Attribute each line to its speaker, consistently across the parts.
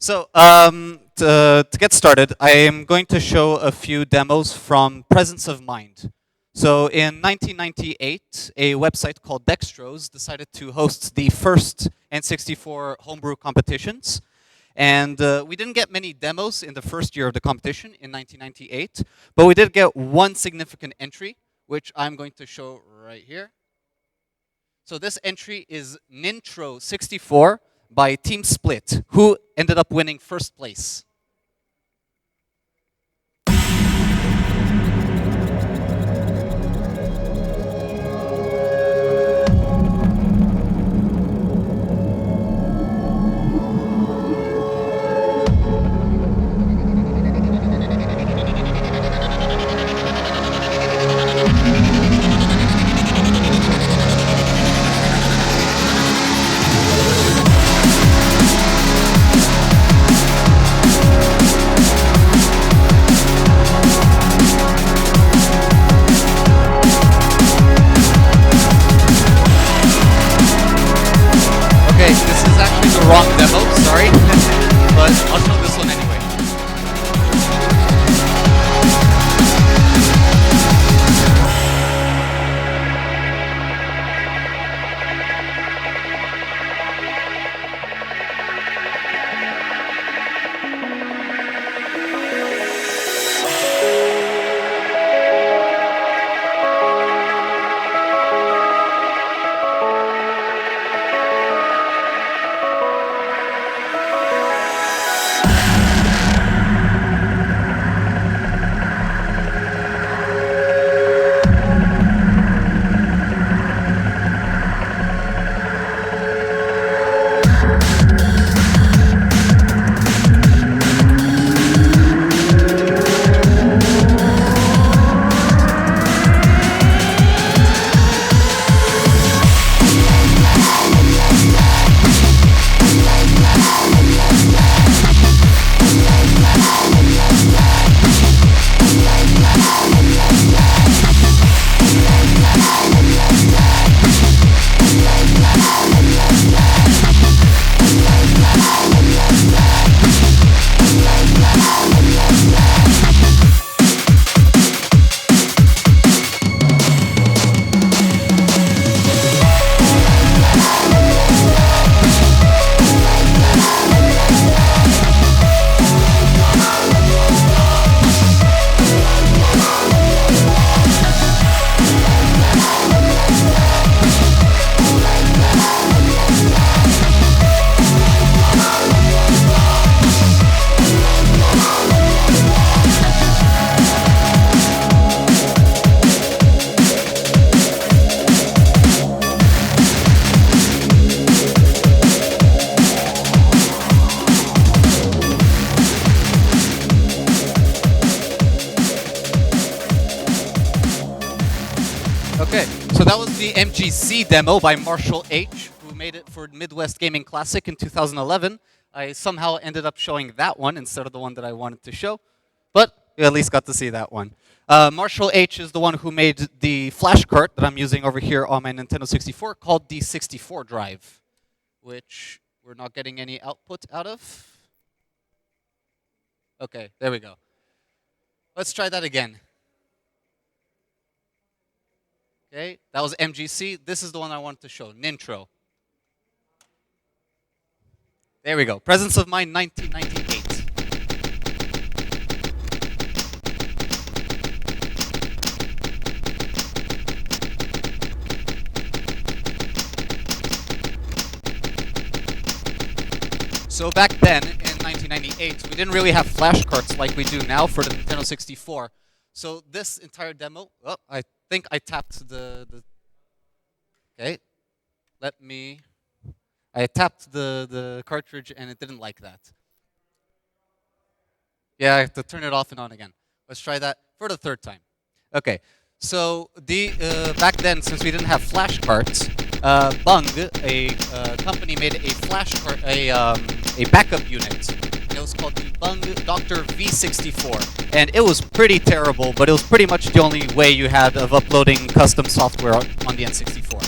Speaker 1: So, to get started, I am going to show a few demos from Presence of Mind. So, in 1998, a website called Dextrose decided to host the first N64 homebrew competitions. And we didn't get many demos in the first year of the competition in 1998, but we did get one significant entry, which I'm going to show right here. So this entry is Nintro 64 by Team Split, who ended up winning first place. Wrong demo, sorry, but I'll show this one anyway. Okay, so that was the MGC demo by Marshall H, who made it for Midwest Gaming Classic in 2011. I somehow ended up showing that one instead of the one that I wanted to show, but you at least got to see that one. Marshall H is the one who made the flash cart that I'm using over here on my Nintendo 64 called the 64 drive, which we're not getting any output out of. Okay, there we go. Let's try that again. Okay, that was MGC. This is the one I wanted to show, Nintro. There we go. Presence of Mind 1998. So back then, in 1998, we didn't really have flash carts like we do now for the Nintendo 64. So this entire demo, I think I tapped okay, I tapped the cartridge and it didn't like that. Yeah, I have to turn it off and on again. Let's try that for the third time. Okay, so back then, since we didn't have flash carts, Bung, a company, made a flash cart, a backup unit. It was called the Bung Dr. V64, and it was pretty terrible, but it was pretty much the only way you had of uploading custom software on the N64.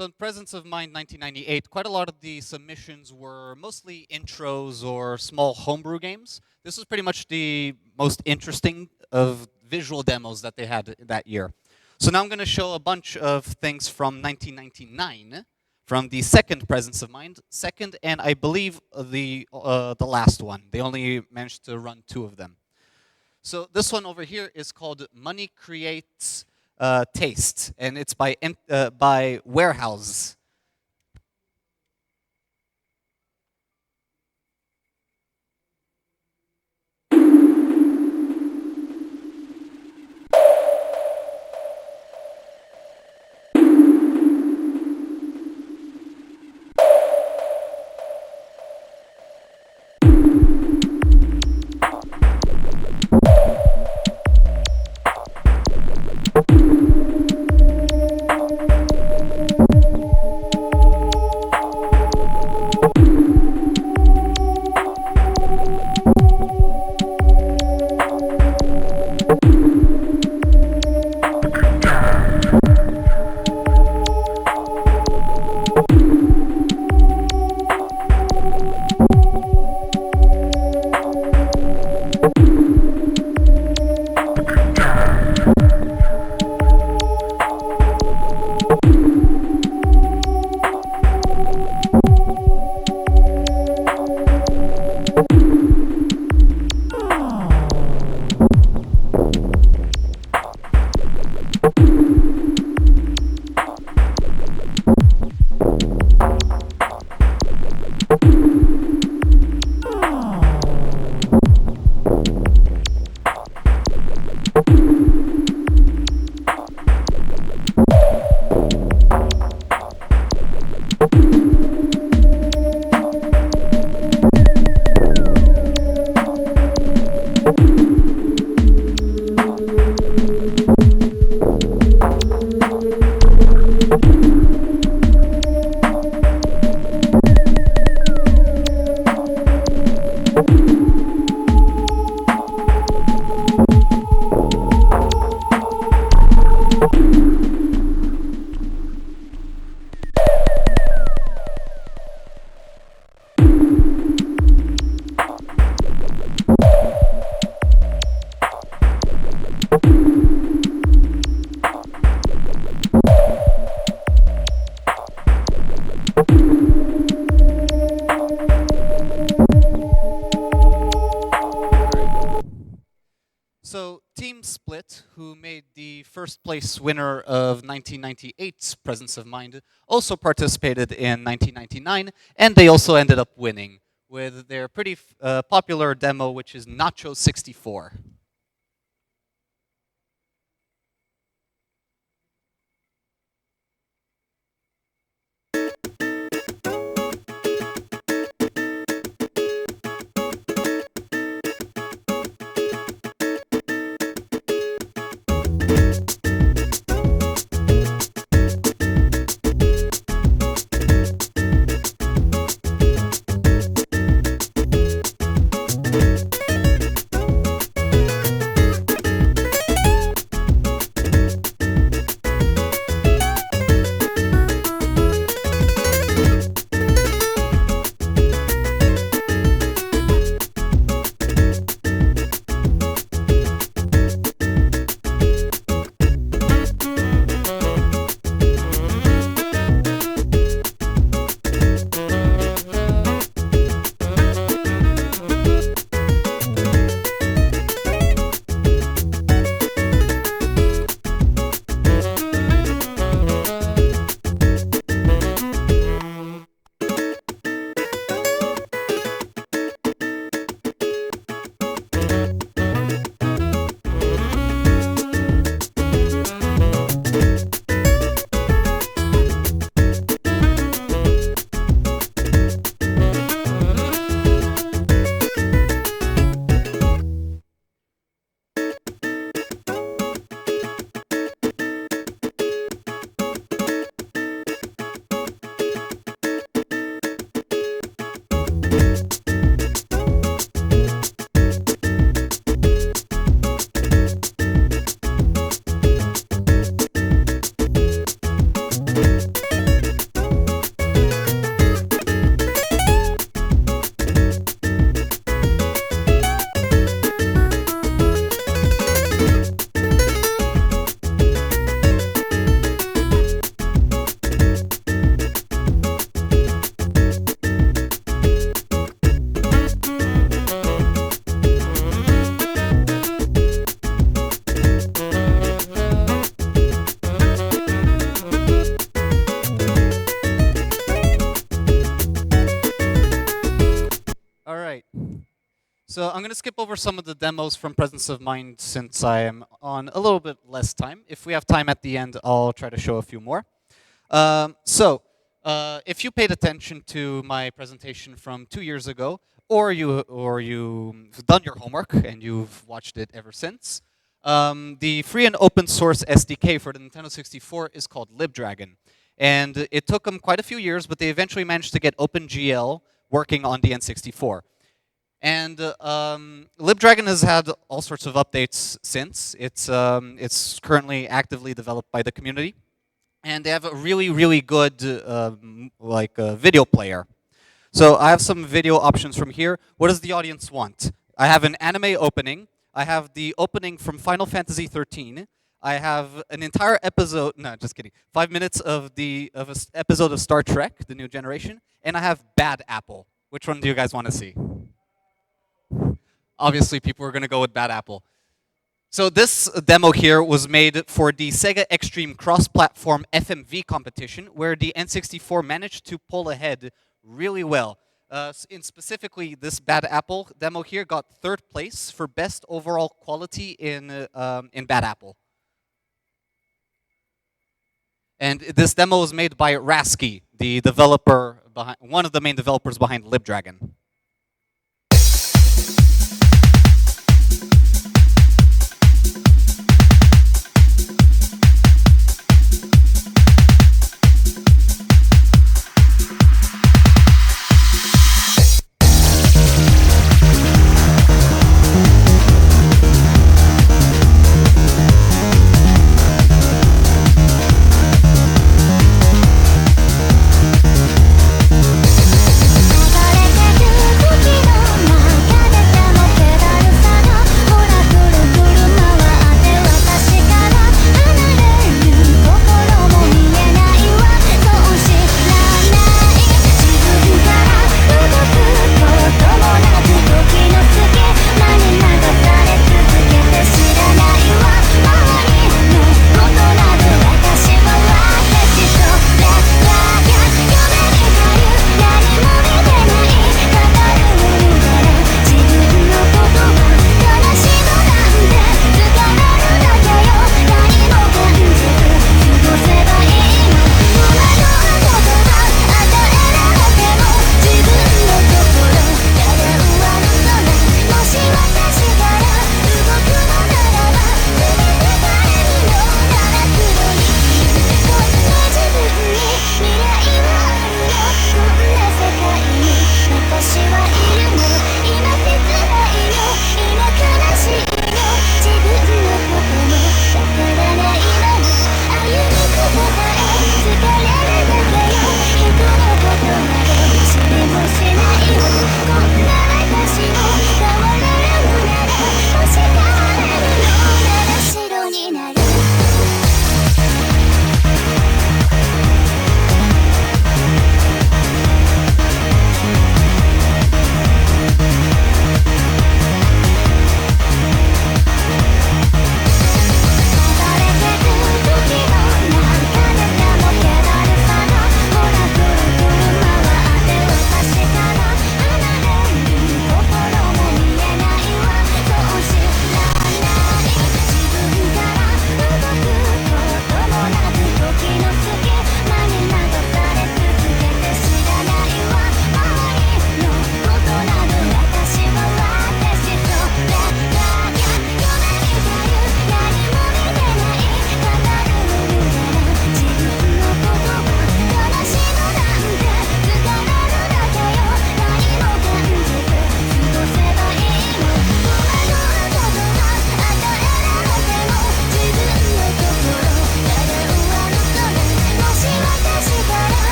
Speaker 1: So in Presence of Mind 1998, quite a lot of the submissions were mostly intros or small homebrew games. This was pretty much the most interesting of visual demos that they had that year. So now I'm going to show a bunch of things from 1999, from the second Presence of Mind, second and I believe the last one. They only managed to run 2 of them. So this one over here is called Money Creates Taste, and it's by Warehouse. So Team Split, who made the first place winner of 1998's Presence of Mind, also participated in 1999, and they also ended up winning with their pretty popular demo, which is Nacho 64. So I'm going to skip over some of the demos from Presence of Mind since I am on a little bit less time. If we have time at the end, I'll try to show a few more. If you paid attention to my presentation from 2 years ago, or you've done your homework and you've watched it ever since, the free and open source SDK for the Nintendo 64 is called LibDragon. And it took them quite a few years, but they eventually managed to get OpenGL working on the N64. And LibDragon has had all sorts of updates since. It's currently actively developed by the community. And they have a really, really good video player. So I have some video options from here. What does the audience want? I have an anime opening. I have the opening from Final Fantasy 13. I have an entire episode, no, just kidding, 5 minutes of an episode of Star Trek, The New Generation. And I have Bad Apple. Which one do you guys want to see? Obviously, people are going to go with Bad Apple. So this demo here was made for the Sega Extreme cross-platform FMV competition, where the N64 managed to pull ahead really well. Specifically, this Bad Apple demo here got 3rd place for best overall quality in Bad Apple. And this demo was made by Rasky, the developer behind, one of the main developers behind LibDragon.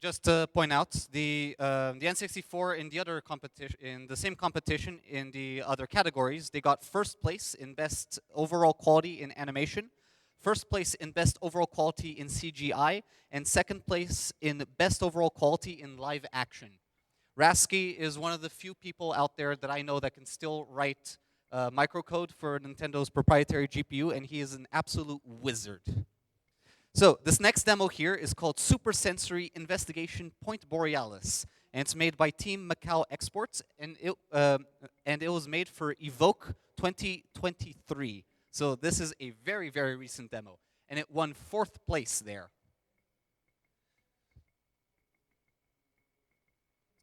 Speaker 1: just to point out, the N64 in the other competition, in the same competition in the other categories, they got first place in best overall quality in animation, first place in best overall quality in CGI, and second place in best overall quality in live action. Rasky is one of the few people out there that I know that can still write microcode for Nintendo's proprietary GPU, and he is an absolute wizard. So this next demo here is called Super Sensory Investigation Point Borealis, and it's made by Team Macau Exports, and it was made for Evoke 2023. So this is a very, very recent demo, and it won 4th place there.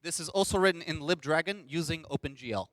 Speaker 1: This is also written in LibDragon using OpenGL.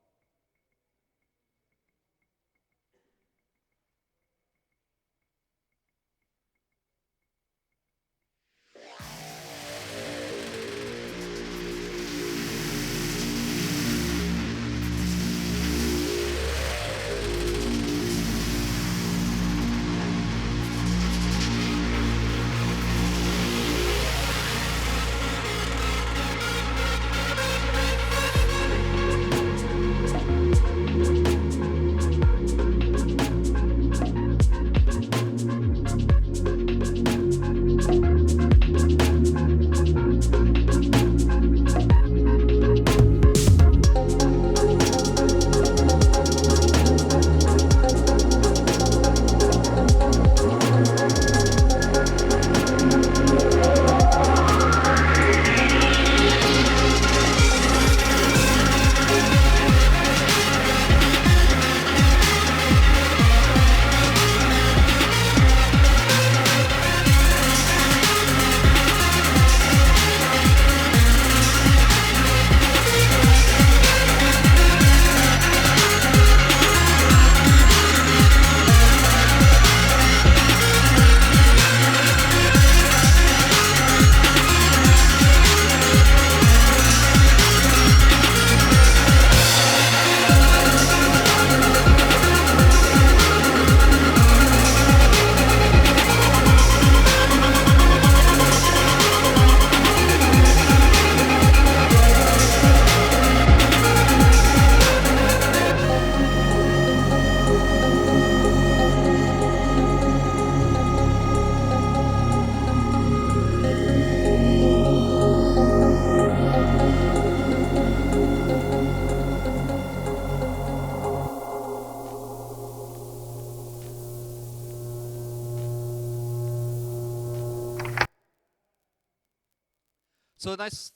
Speaker 1: So a nice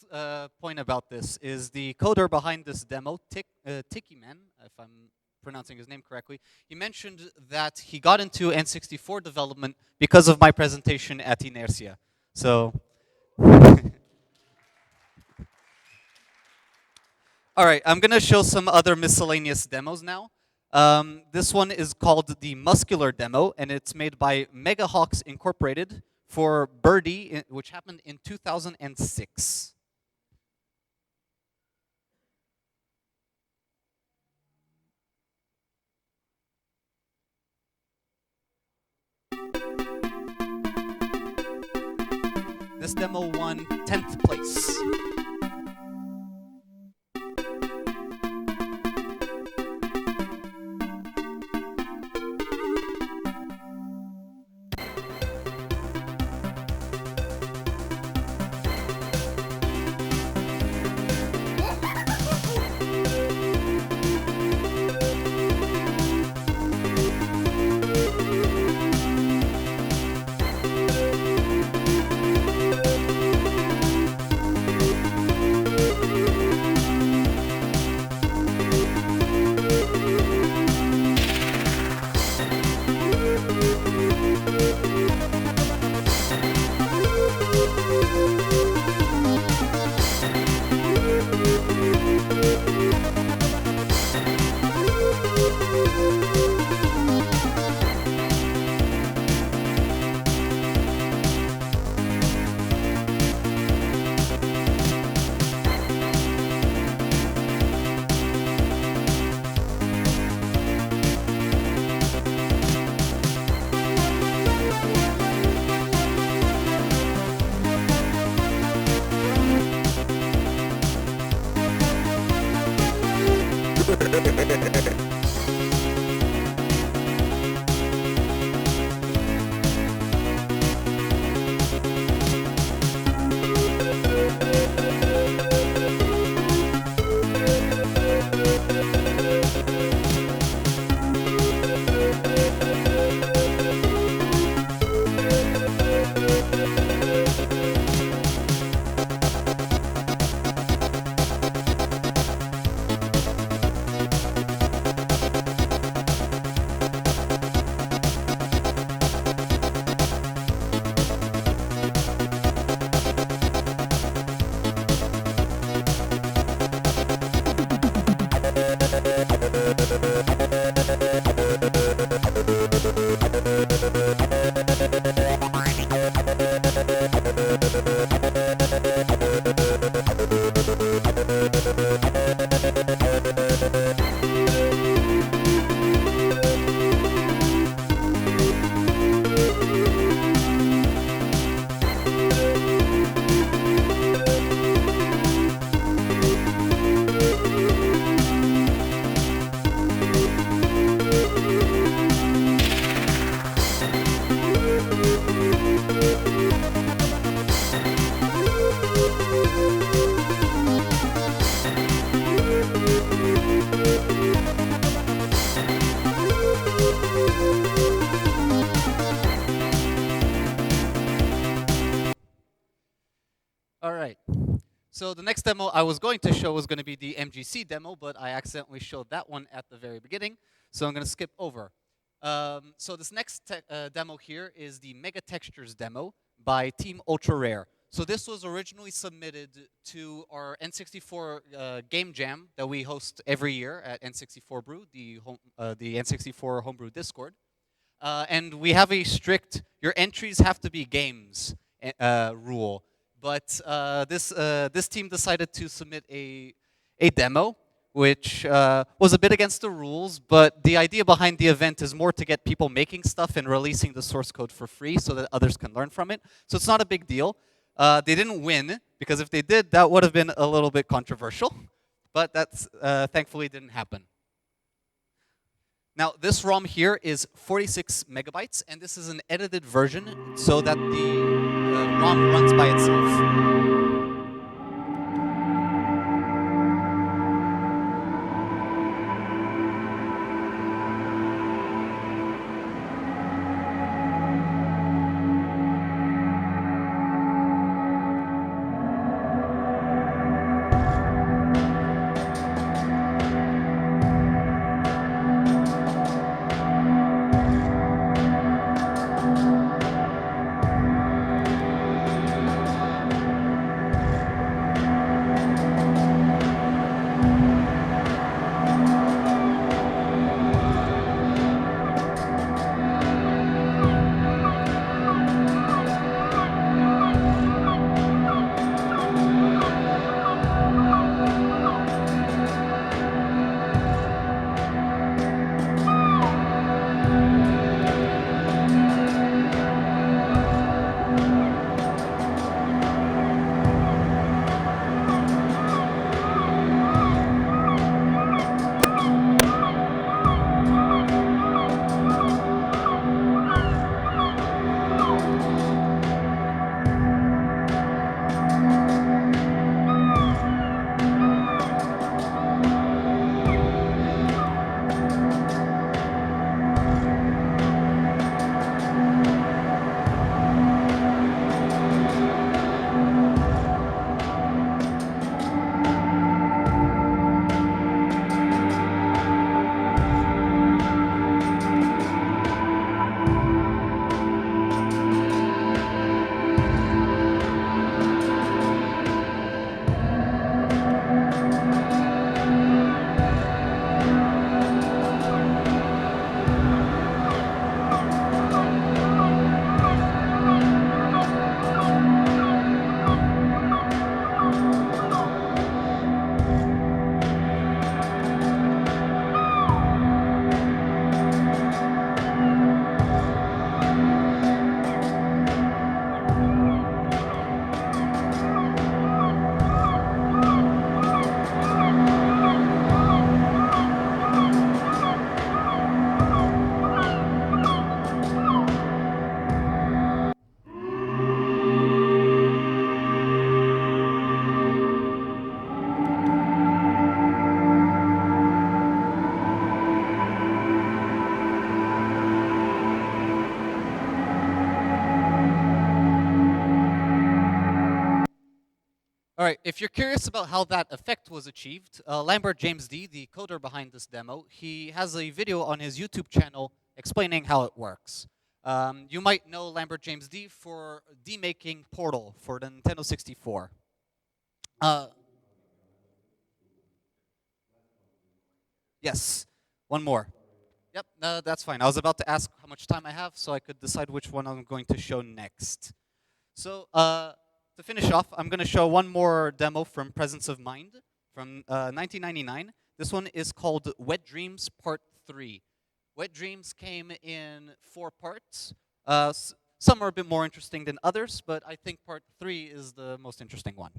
Speaker 1: point about this is the coder behind this demo, Tiki Man, if I'm pronouncing his name correctly, he mentioned that he got into N64 development because of my presentation at Inércia. So, all right, I'm gonna show some other miscellaneous demos now. This one is called the Muscular Demo, and it's made by Megahawks Incorporated for Birdie, which happened in 2006. This demo won 10th place. All right. So the next demo I was going to show was going to be the MGC demo, but I accidentally showed that one at the very beginning, so I'm going to skip over. So this next demo here is the Mega Textures demo by Team Ultra Rare. So this was originally submitted to our N64 game jam that we host every year at N64 Brew, the N64 Homebrew Discord. And we have a strict, your entries have to be games rule. But this team decided to submit a demo, which was a bit against the rules, but the idea behind the event is more to get people making stuff and releasing the source code for free so that others can learn from it. So it's not a big deal. They didn't win, because if they did, that would have been a little bit controversial. But that's thankfully didn't happen. Now, this ROM here is 46 megabytes, and this is an edited version so that the ROM runs by itself. All right, if you're curious about how that effect was achieved, Lambert James D, the coder behind this demo, he has a video on his YouTube channel explaining how it works. You might know Lambert James D for demaking Portal for the Nintendo 64. Yes. One more. Yep, no, that's fine. I was about to ask how much time I have so I could decide which one I'm going to show next. So to finish off, I'm going to show one more demo from Presence of Mind from 1999. This one is called Wet Dreams Part 3. Wet Dreams came in 4 parts. Some are a bit more interesting than others, but I think Part 3 is the most interesting one.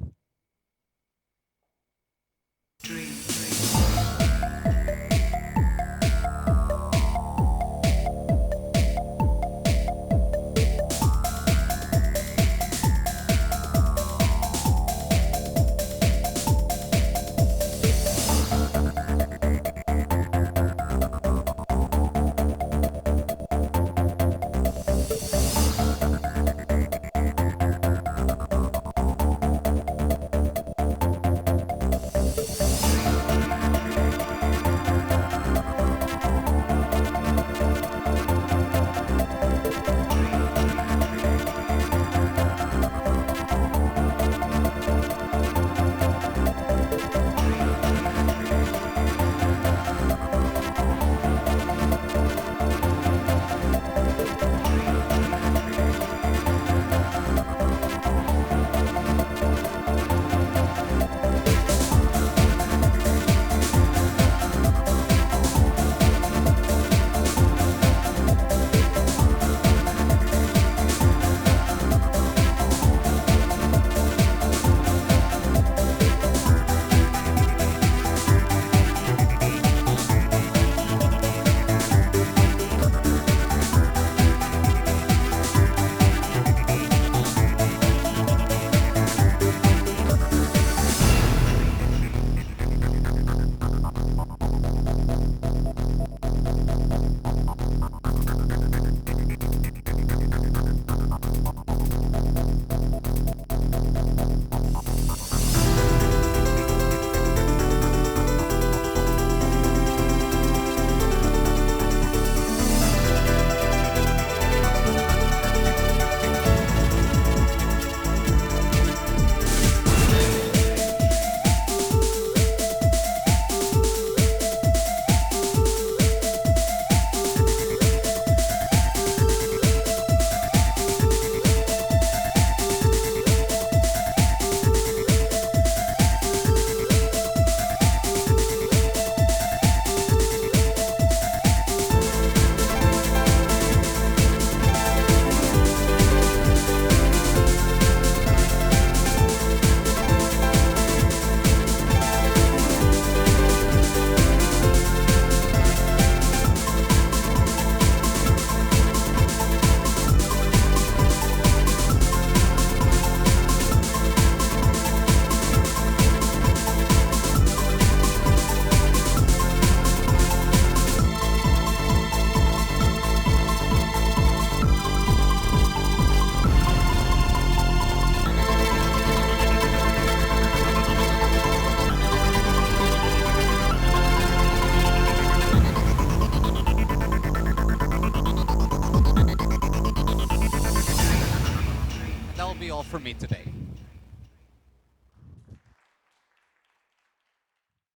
Speaker 1: That will be all for me today.